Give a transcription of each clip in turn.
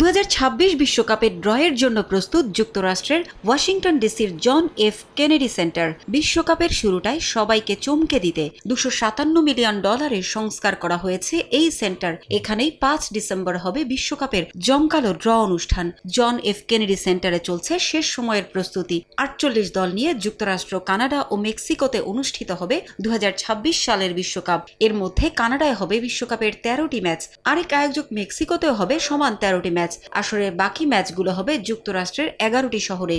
2026 বিশ্বকাপের ড্রয়ের জন্য প্রস্তুত যুক্তরাষ্ট্রের ওয়াশিংটন ডিসির জন এফ কেনেডি সেন্টার। বিশ্বকাপের শুরুটায় সবাইকে চমকে দিতে $257 মিলিয়ন সংস্কার করা হয়েছে এই সেন্টার। এখানেই 5 ডিসেম্বর হবে বিশ্বকাপের জমকালো ড্র অনুষ্ঠান। জন এফ কেনেডি সেন্টারে চলছে শেষ সময়ের প্রস্তুতি। 48 দল নিয়ে যুক্তরাষ্ট্র, কানাডা ও মেক্সিকোতে অনুষ্ঠিত হবে 2026 সালের বিশ্বকাপ। এর মধ্যে কানাডায় হবে বিশ্বকাপের 13টি ম্যাচ, আরেক আয়োজক মেক্সিকোতেও হবে সমান 13টি ম্যাচ। আসরের বাকি ম্যাচগুলো হবে যুক্তরাষ্ট্রের 11টি শহরে।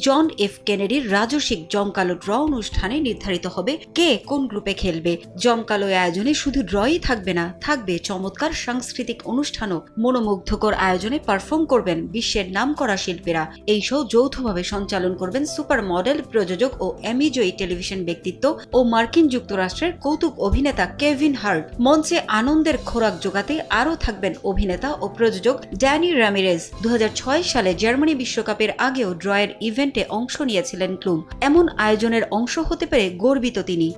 জন এফ কেনেডির রাজসিক জমকালো ড্র অনুষ্ঠানে নির্ধারিত হবে কে কোন গ্রুপে খেলবে। জমকালো আয়োজনে শুধু ড্রই থাকবে না, থাকবে চমৎকার সাংস্কৃতিক অনুষ্ঠানও। মনোমুগ্ধকর আয়োজনে পারফর্ম করবেন বিশ্বের নামকরা শিল্পীরা। এই শো যৌথভাবে সঞ্চালন করবেন সুপার মডেল, প্রযোজক ও এমি জয়ী টেলিভিশন ব্যক্তিত্ব ও মার্কিন যুক্তরাষ্ট্রের কৌতুক অভিনেতা কেভিন হার্ট। মঞ্চে আনন্দের খোরাক জোগাতে আরও থাকবেন অভিনেতা ও প্রযোজক ড্যানি রামিরেজ। 2006 সালে জার্মানি বিশ্বকাপের আগেও ড্রয়ের ইভেন্টে অংশ নিয়েছিলেন ক্লুম। এমন আয়োজনের অংশ হতে পেরে গর্বিত তিনি।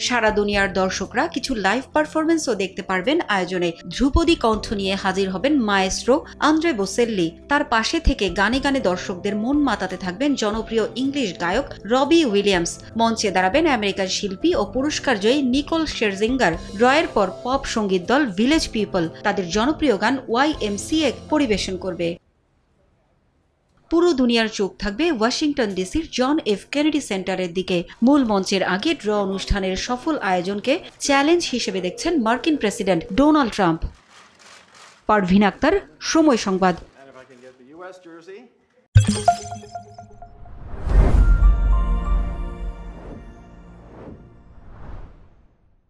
সারা দুনিয়ার দর্শকরা কিছু লাইভ পারফরমেন্সও দেখতে পারবেন আয়োজনে। ধ্রুপদী কণ্ঠ নিয়ে হাজির হবেন মায়েস্ট্রো আন্দ্রে বোসেল্লি। তার পাশে থেকে গানে গানে দর্শকদের মন মাতাতে থাকবেন জনপ্রিয় ইংলিশ গায়ক রবি উইলিয়ামস। মঞ্চে দাঁড়াবেন আমেরিকার শিল্পী ও পুরস্কার জয়ী নিকোল শেরজিঙ্গার। ড্রয়ের পর পপ সঙ্গীত দল ভিলেজ পিপল তাদের জনপ্রিয় গান YMCA পরিবেশন করবে। পুরো দুনিয়ার চোখ থাকবে ওয়াশিংটন ডিসির জন এফ কেনেডি সেন্টারের দিকে। মূল মঞ্চের আগে ড্র অনুষ্ঠানের সফল আয়োজনকে চ্যালেঞ্জ হিসেবে দেখছেন মার্কিন president Donald Trump. Parvin Akhtar, Somoy সংবাদ।